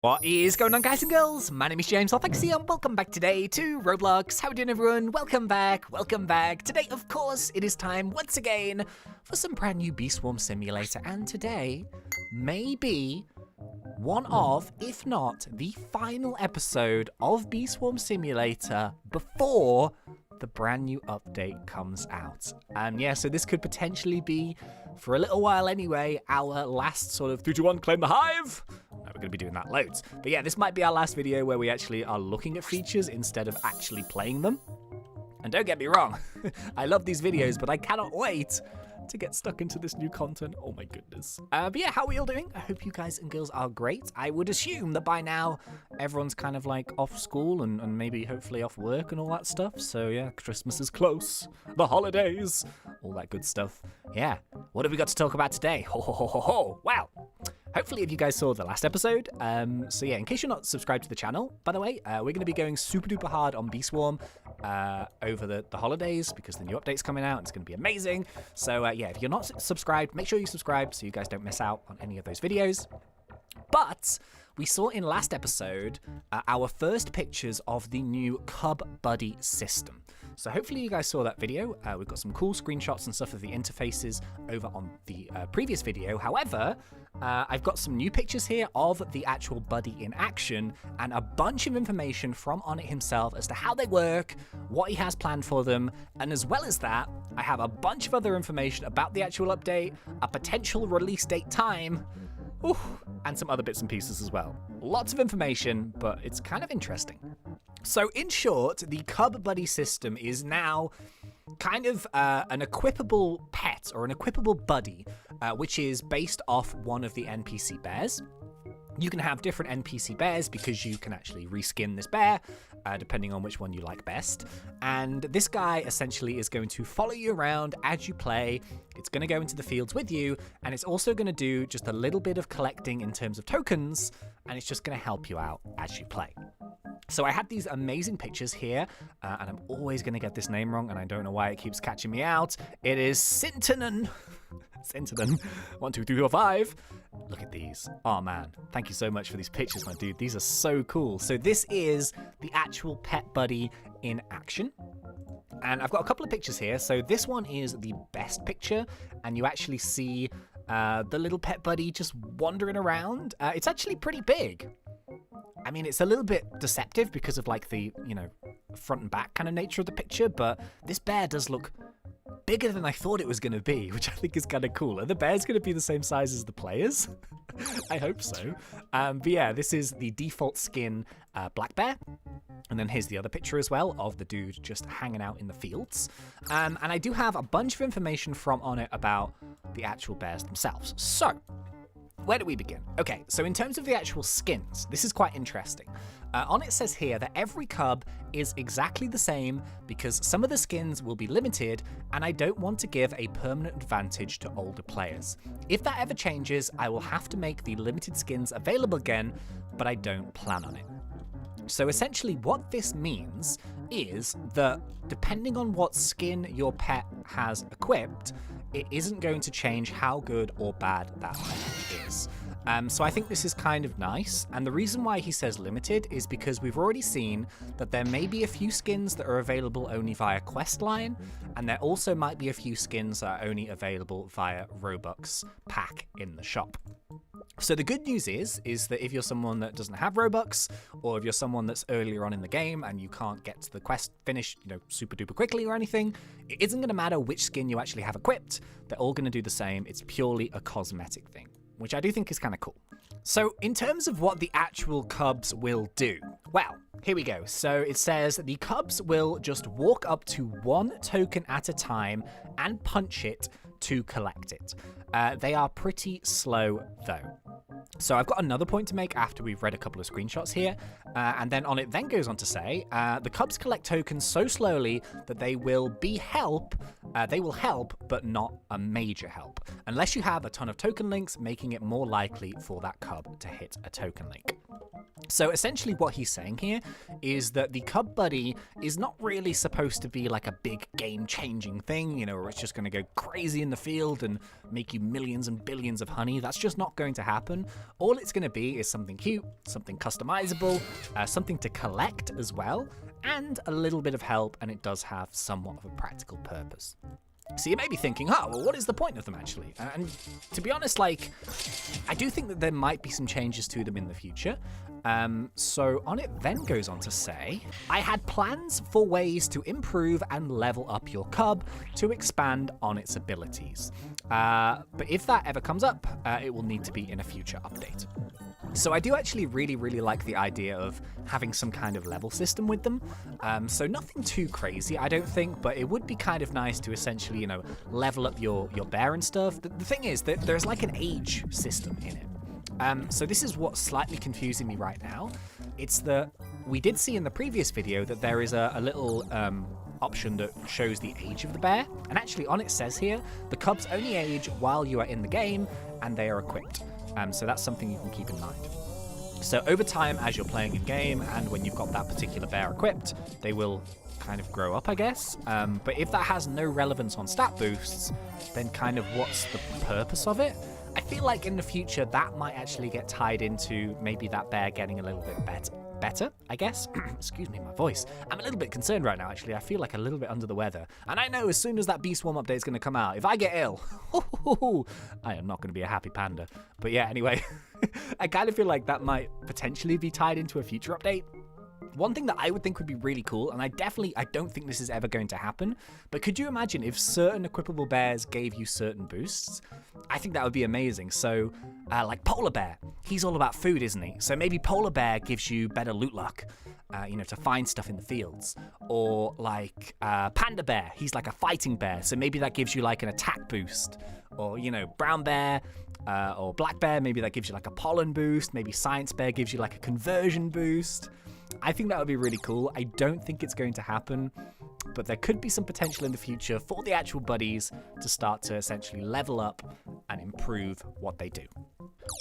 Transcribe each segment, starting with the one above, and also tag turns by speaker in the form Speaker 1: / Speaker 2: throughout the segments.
Speaker 1: What is going on, guys and girls? My name is James ThnxCya and welcome back today to Roblox. How are we doing, everyone? Welcome back, welcome back. Today, of course, it is time once again for some brand new Bee Swarm Simulator, and today may be one of, if not the final episode of Bee Swarm Simulator before the brand new update comes out. Yeah, so this could potentially be, for a little while anyway, our last sort of 3, 2, 1, claim the hive. No, we're going to be doing that loads. But yeah, this might be our last video where we actually are looking at features instead of actually playing them. And don't get me wrong, I love these videos, but I cannot wait to get stuck into this new content. Oh my goodness. But yeah, how are we all doing? I hope you guys and girls are great. I would assume that by now everyone's kind of like off school and maybe hopefully off work and all that stuff. So yeah, Christmas is close, the holidays, all that good stuff. Yeah, what have we got to talk about today? Ho ho ho ho ho. Wow. Hopefully, if you guys saw the last episode, so yeah, in case you're not subscribed to the channel, by the way, we're going to be going super duper hard on Bee Swarm over the holidays because the new update's coming out and it's going to be amazing. So yeah, if you're not subscribed, make sure you subscribe so you guys don't miss out on any of those videos. But we saw in last episode our first pictures of the new Cub Buddy system. So hopefully you guys saw that video. We've got some cool screenshots and stuff of the interfaces over on the previous video. However, I've got some new pictures here of the actual buddy in action and a bunch of information from Onnit himself as to how they work, what he has planned for them, and as well as that, I have a bunch of other information about the actual update, a potential release date time, and some other bits and pieces as well. Lots of information, but it's kind of interesting. So in short, the Cub Buddy system is now kind of an equipable pet or an equipable buddy, which is based off one of the NPC bears. You can have different NPC bears because you can actually reskin this bear, depending on which one you like best. And this guy essentially is going to follow you around as you play. It's going to go into the fields with you, and it's also going to do just a little bit of collecting in terms of tokens, and it's just going to help you out as you play. So I had these amazing pictures here, and I'm always going to get this name wrong, and I don't know why it keeps catching me out. It is Sintonen. Sintonen. 1, 2, 3, 4, 5. Look at these. Oh man, thank you so much for these pictures, my dude. These are so cool. So this is the actual pet buddy in action. And I've got a couple of pictures here. So this one is the best picture, and you actually see the little pet buddy just wandering around. It's actually pretty big. I mean, it's a little bit deceptive because of like the, you know, front and back kind of nature of the picture, but this bear does look bigger than I thought it was going to be, which I think is kind of cool. Are the bears going to be the same size as the players? I hope so. But yeah, this is the default skin black bear. And then here's the other picture as well of the dude just hanging out in the fields. And I do have a bunch of information from Onnit about the actual bears themselves. So where do we begin? Okay, so in terms of the actual skins, this is quite interesting. Onnit says here that every cub is exactly the same because some of the skins will be limited, and I don't want to give a permanent advantage to older players. If that ever changes, I will have to make the limited skins available again, but I don't plan on it. So essentially what this means is that depending on what skin your pet has equipped, it isn't going to change how good or bad that item is. So I think this is kind of nice, and the reason why he says limited is because we've already seen that there may be a few skins that are available only via questline, and there also might be a few skins that are only available via Robux pack in the shop. So the good news is that if you're someone that doesn't have Robux, or if you're someone that's earlier on in the game and you can't get to the quest finish, you know, super duper quickly or anything, it isn't going to matter which skin you actually have equipped. They're all going to do the same. It's purely a cosmetic thing, which I do think is kind of cool. So in terms of what the actual cubs will do, well, here we go. So it says the cubs will just walk up to 1 token at a time and punch it to collect it. They are pretty slow though. So I've got another point to make after we've read a couple of screenshots here, and then Onnit then goes on to say, the cubs collect tokens so slowly that they will help, but not a major help, unless you have a ton of token links, making it more likely for that cub to hit a token link. So essentially what he's saying here is that the Cub Buddy is not really supposed to be like a big game-changing thing, you know, where it's just going to go crazy in the field and make you millions and billions of honey. That's just not going to happen. All it's going to be is something cute, something customizable, something to collect as well, and a little bit of help, and it does have somewhat of a practical purpose. So you may be thinking, oh, well, what is the point of them actually? And to be honest, like, I do think that there might be some changes to them in the future. So on it then goes on to say, I had plans for ways to improve and level up your cub to expand on its abilities. But if that ever comes up, it will need to be in a future update. So I do actually really like the idea of having some kind of level system with them. So nothing too crazy, I don't think, but it would be kind of nice to essentially, you know, level up your bear and stuff. The thing is that there's like an age system in it. So this is what's slightly confusing me right now. It's that we did see in the previous video that there is a little option that shows the age of the bear. And actually on it says here, the cubs only age while you are in the game and they are equipped. So that's something you can keep in mind. So over time, as you're playing in game and when you've got that particular bear equipped, they will kind of grow up, I guess. But if that has no relevance on stat boosts, then kind of what's the purpose of it? I feel like in the future that might actually get tied into maybe that bear getting a little bit better, I guess. Excuse me, my voice. I'm a little bit concerned right now, actually. I feel like a little bit under the weather. And I know as soon as that Bee Swarm update is going to come out, if I get ill, I am not going to be a happy panda. But yeah, anyway, I kind of feel like that might potentially be tied into a future update. One thing that I would think would be really cool, and I don't think this is ever going to happen, but could you imagine if certain equipable bears gave you certain boosts? I think that would be amazing. So, like Polar Bear, he's all about food, isn't he? So maybe Polar Bear gives you better loot luck, you know, to find stuff in the fields. Or like Panda Bear, he's like a fighting bear, so maybe that gives you like an attack boost. Or, you know, Brown Bear or Black Bear, maybe that gives you like a pollen boost. Maybe Science Bear gives you like a conversion boost. I think that would be really cool. I don't think it's going to happen, but there could be some potential in the future for the actual buddies to start to essentially level up and improve what they do.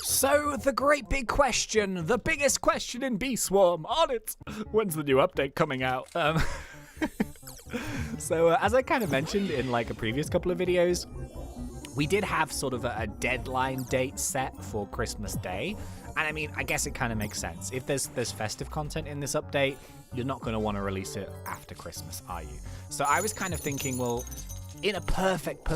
Speaker 1: So the great big question, the biggest question in Bee Swarm, on it. When's the new update coming out? So as I kind of mentioned in like a previous couple of videos, we did have sort of a deadline date set for Christmas Day. And I mean, I guess it kind of makes sense. If there's festive content in this update, you're not going to want to release it after Christmas, are you? So I was kind of thinking, well, in a perfect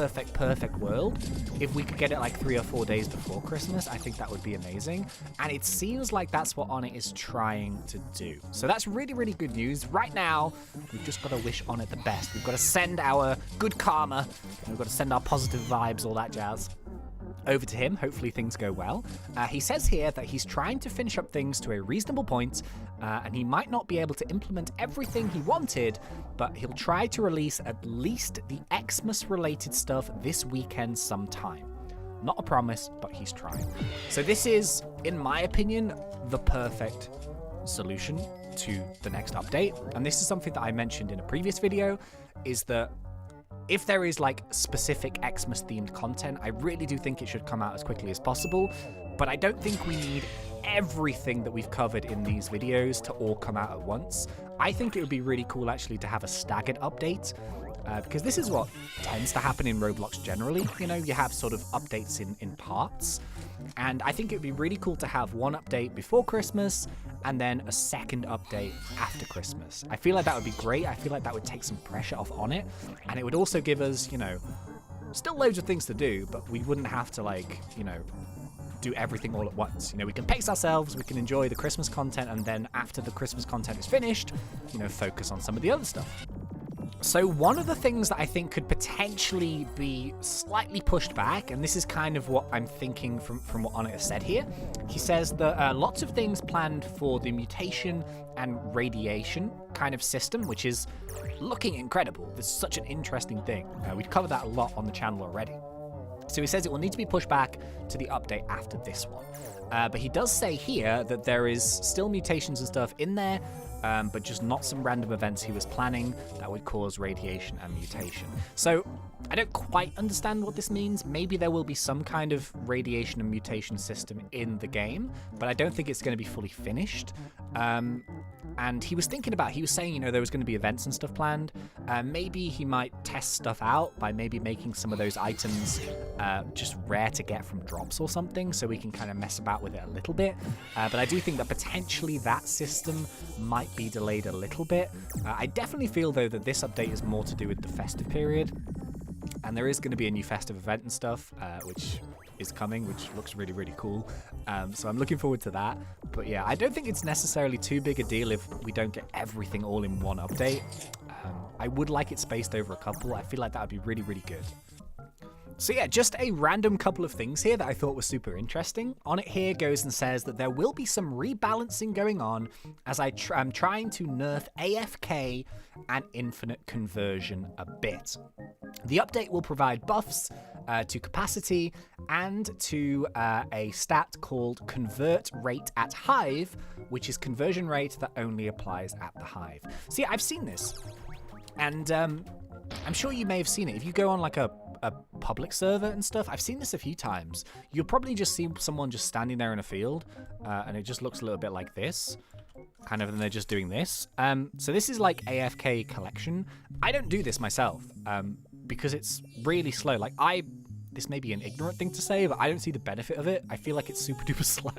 Speaker 1: world, if we could get it like 3 or 4 days before Christmas, I think that would be amazing. And it seems like that's what Onnit is trying to do. So that's really good news. Right now, we've just got to wish Onnit the best. We've got to send our good karma. We've got to send our positive vibes, all that jazz, over to him. Hopefully things go well. He says here that he's trying to finish up things to a reasonable point, and he might not be able to implement everything he wanted, but he'll try to release at least the Xmas related stuff this weekend sometime. Not a promise, but he's trying. So this is, in my opinion, the perfect solution to the next update. And this is something that I mentioned in a previous video, is that if there is like specific Xmas themed content, I really do think it should come out as quickly as possible, but I don't think we need everything that we've covered in these videos to all come out at once. I think it would be really cool actually to have a staggered update, because this is what tends to happen in Roblox generally. You know, you have sort of updates in parts, and I think it would be really cool to have one update before Christmas and then a second update after Christmas. I feel like that would be great. I feel like that would take some pressure off Onnit, and it would also give us, you know, still loads of things to do, but we wouldn't have to, like, you know, do everything all at once. You know, we can pace ourselves, we can enjoy the Christmas content, and then after the Christmas content is finished, you know, focus on some of the other stuff. So one of the things that I think could potentially be slightly pushed back, and this is kind of what I'm thinking from what Onnit has said here, he says that lots of things planned for the mutation and radiation kind of system, which is looking incredible. This is such an interesting thing. We've covered that a lot on the channel already. So he says it will need to be pushed back to the update after this one. But he does say here that there is still mutations and stuff in there, but just not some random events he was planning that would cause radiation and mutation. So I don't quite understand what this means. Maybe there will be some kind of radiation and mutation system in the game, but I don't think it's going to be fully finished. And he was saying, there was going to be events and stuff planned. Maybe he might test stuff out by maybe making some of those items just rare to get from drops or something, so we can kind of mess about with it a little bit. But I do think that potentially that system might be delayed a little bit. I definitely feel, though, that this update is more to do with the festive period. And there is going to be a new festive event and stuff, which is coming, which looks really, really cool. So I'm looking forward to that. But yeah, I don't think it's necessarily too big a deal if we don't get everything all in one update. I would like it spaced over a couple. I feel like that would be really, really good. So yeah, just a random couple of things here that I thought were super interesting. On it here goes and says that there will be some rebalancing going on as I'm trying to nerf AFK and infinite conversion a bit. The update will provide buffs to capacity and to a stat called convert rate at hive, which is conversion rate that only applies at the hive. So yeah, I've seen this, and I'm sure you may have seen it. If you go on like a public server and stuff, I've seen this a few times. You'll probably just see someone just standing there in a field, and it just looks a little bit like this. Kind of, and they're just doing this. So this is like AFK collection. I don't do this myself, because it's really slow. Like, this may be an ignorant thing to say, but I don't see the benefit of it. I feel like it's super duper slow.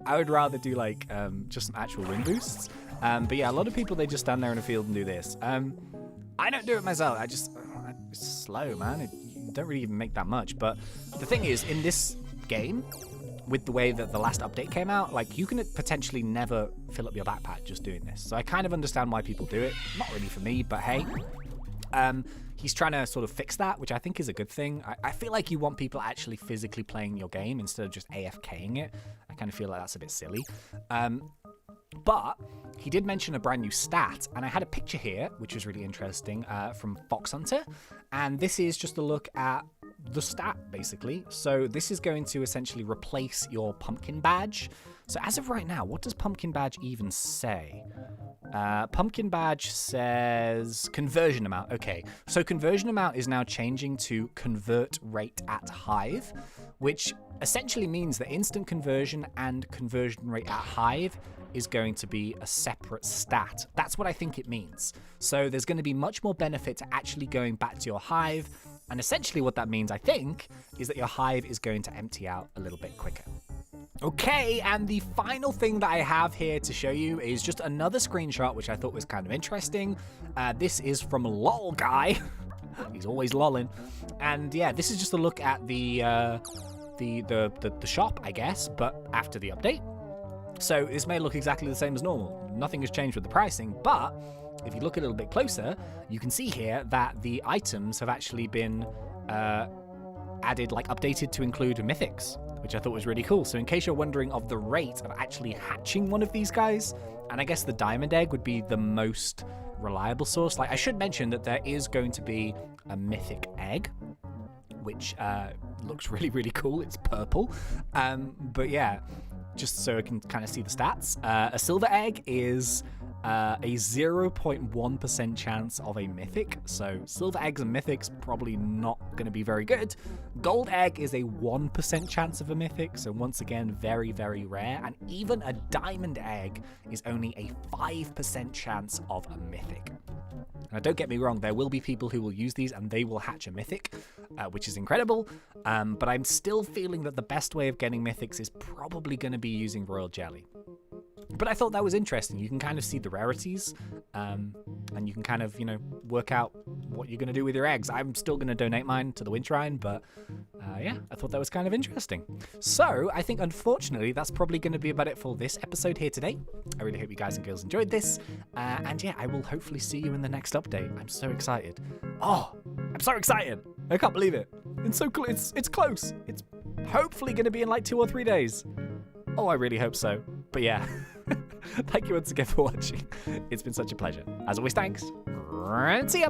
Speaker 1: I would rather do like just some actual win boosts. But yeah, a lot of people, they just stand there in a field and do this. I don't do it myself. It's slow, man. You don't really even make that much. But the thing is, in this game, with the way that the last update came out, like, you can potentially never fill up your backpack just doing this. So I kind of understand why people do it. Not really for me, but hey. He's trying to sort of fix that, which I think is a good thing. I feel like you want people actually physically playing your game instead of just AFKing it. I kind of feel like that's a bit silly. But he did mention a brand new stat, and I had a picture here, which was really interesting, from Fox Hunter. And this is just a look at the stat, basically. So this is going to essentially replace your pumpkin badge. So as of right now, what does pumpkin badge even say? Pumpkin badge says conversion amount. Okay, so conversion amount is now changing to convert rate at hive, which essentially means that instant conversion and conversion rate at hive is going to be a separate stat. That's what I think it means. So there's going to be much more benefit to actually going back to your hive. And essentially what that means, I think, is that your hive is going to empty out a little bit quicker. Okay, and the final thing that I have here to show you is just another screenshot, which I thought was kind of interesting. This is from Lol Guy. He's always lolling. And yeah, this is just a look at the shop, I guess, but after the update. So this may look exactly the same as normal. Nothing has changed with the pricing, but if you look a little bit closer, you can see here that the items have actually been added, like updated to include Mythix, which I thought was really cool. So in case you're wondering of the rate of actually hatching one of these guys, and I guess the diamond egg would be the most reliable source. Like, I should mention that there is going to be a mythic egg, which looks really, really cool. It's purple. But yeah, just so I can kind of see the stats. A silver egg is a 0.1% chance of a mythic. So silver eggs and mythics probably not going to be very good. Gold egg is a 1% chance of a mythic. So once again, very, very rare. And even a diamond egg is only a 5% chance of a mythic. Now, don't get me wrong, there will be people who will use these and they will hatch a mythic, which is incredible. But I'm still feeling that the best way of getting mythics is probably going to be using royal jelly. But I thought that was interesting. You can kind of see the rarities, and you can kind of, work out what you're going to do with your eggs. I'm still going to donate mine to the Wintrine, but yeah, I thought that was kind of interesting. So I think, unfortunately, that's probably going to be about it for this episode here today. I really hope you guys and girls enjoyed this. And yeah, I will hopefully see you in the next update. I'm so excited. Oh, I'm so excited. I can't believe it. It's so close. It's close. It's hopefully going to be in like 2 or 3 days. Oh, I really hope so. But yeah, thank you once again for watching. It's been such a pleasure. As always, thanks, and see ya.